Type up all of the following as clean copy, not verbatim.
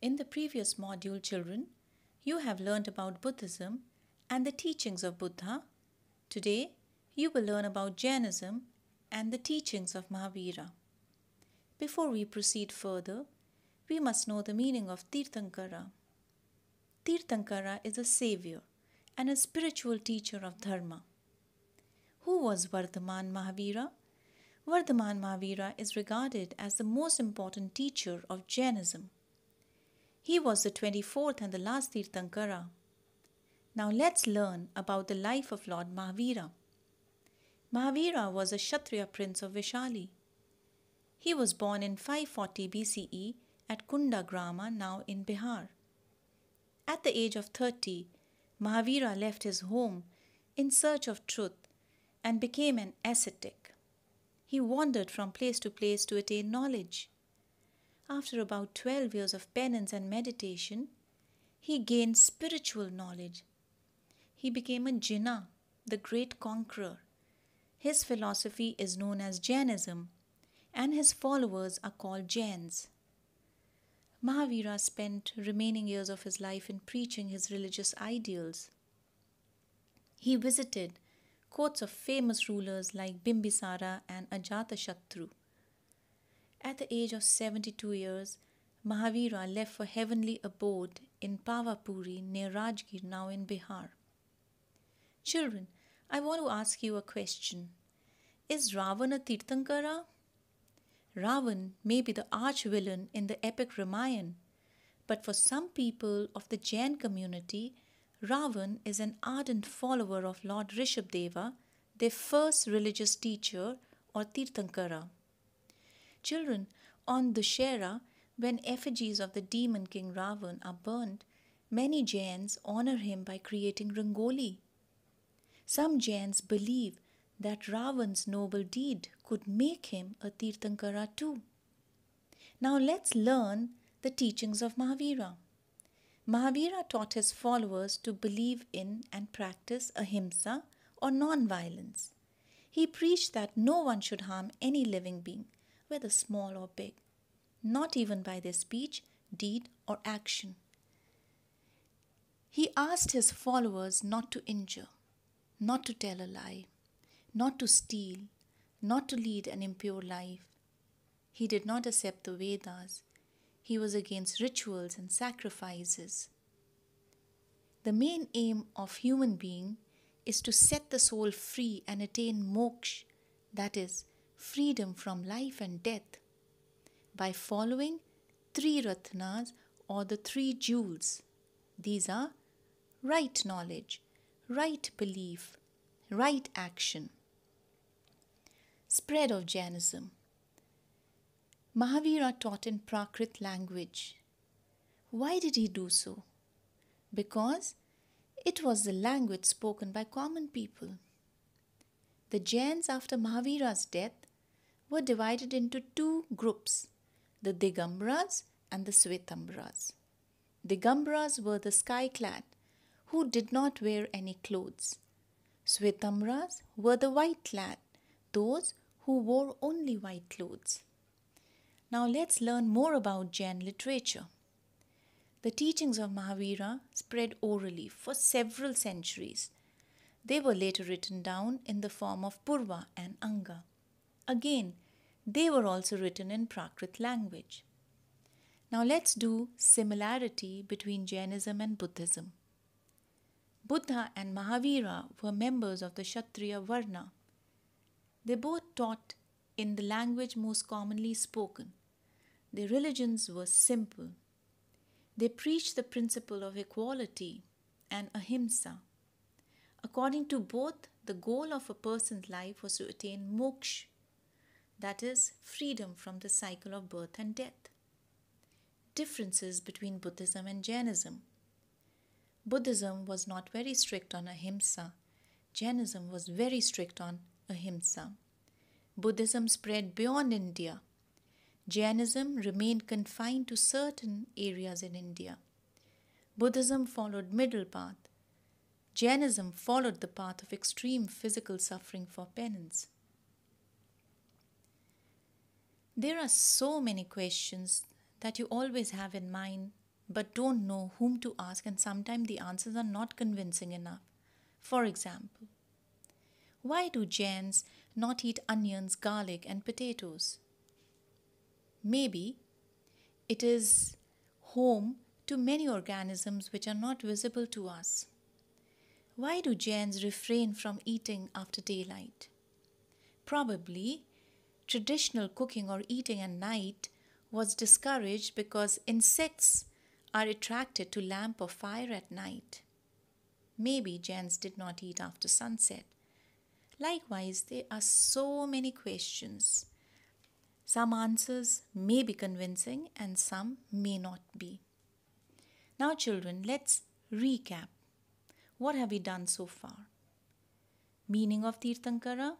In the previous module, children, you have learned about Buddhism and the teachings of Buddha. Today, you will learn about Jainism and the teachings of Mahavira. Before we proceed further, we must know the meaning of Tirthankara. Tirthankara is a savior and a spiritual teacher of Dharma. Who was Vardhaman Mahavira? Vardhaman Mahavira is regarded as the most important teacher of Jainism. He was the 24th and the last Tirthankara. Now let's learn about the life of Lord Mahavira. Mahavira was a Kshatriya prince of Vishali. He was born in 540 BCE at Kundagrama, now in Bihar. At the age of 30, Mahavira left his home in search of truth and became an ascetic. He wandered from place to place to attain knowledge. After about 12 years of penance and meditation, he gained spiritual knowledge. He became a Jinnah, the great conqueror. His philosophy is known as Jainism, and his followers are called Jains. Mahavira spent remaining years of his life in preaching his religious ideals. He visited courts of famous rulers like Bimbisara and Ajatashatru. At the age of 72 years, Mahavira left for heavenly abode in Pavapuri near Rajgir, now in Bihar. Children, I want to ask you a question. Is Ravan a Tirthankara? Ravan may be the arch-villain in the epic Ramayana, but for some people of the Jain community, Ravan is an ardent follower of Lord Rishabdeva, their first religious teacher or Tirthankara. Children, on Dussehra, when effigies of the demon king Ravan are burnt, many Jains honor him by creating rangoli. Some Jains believe that Ravan's noble deed could make him a Tirthankara too. Now let's learn the teachings of Mahavira. Mahavira taught his followers to believe in and practice ahimsa or non-violence. He preached that no one should harm any living being, whether small or big, not even by their speech, deed, or action. He asked his followers not to injure, not to tell a lie, not to steal, not to lead an impure life. He did not accept the Vedas. He was against rituals and sacrifices. The main aim of human being is to set the soul free and attain moksha, that is, freedom from life and death, by following three ratnas or the three jewels. These are right knowledge, right belief, right action. Spread of Jainism. Mahavira taught in Prakrit language. Why did he do so? Because it was the language spoken by common people. The Jains after Mahavira's death were divided into two groups, the Digambaras and the Svetambaras. Digambaras were the sky-clad, who did not wear any clothes. Svetambaras were the white-clad, those who wore only white clothes. Now let's learn more about Jain literature. The teachings of Mahavira spread orally for several centuries. They were later written down in the form of Purva and Anga. Again, they were also written in Prakrit language. Now let's do similarity between Jainism and Buddhism. Buddha and Mahavira were members of the Kshatriya Varna. They both taught in the language most commonly spoken. Their religions were simple. They preached the principle of equality and ahimsa. According to both, the goal of a person's life was to attain moksha, that is, freedom from the cycle of birth and death. Differences between Buddhism and Jainism. Buddhism was not very strict on ahimsa. Jainism was very strict on ahimsa. Buddhism spread beyond India. Jainism remained confined to certain areas in India. Buddhism followed middle path. Jainism followed the path of extreme physical suffering for penance. There are so many questions that you always have in mind but don't know whom to ask, and sometimes the answers are not convincing enough. For example, why do Jains not eat onions, garlic, and potatoes? Maybe it is home to many organisms which are not visible to us. Why do Jains refrain from eating after daylight? Probably traditional cooking or eating at night was discouraged because insects are attracted to lamp or fire at night. Maybe Jains did not eat after sunset. Likewise, there are so many questions. Some answers may be convincing and some may not be. Now, children, let's recap. What have we done so far? Meaning of Tirthankara,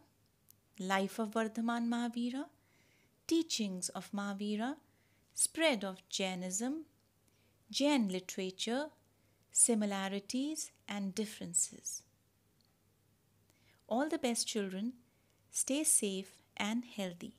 life of Vardhaman Mahavira, teachings of Mahavira, spread of Jainism, Jain literature, similarities and differences. All the best, children. Stay safe and healthy.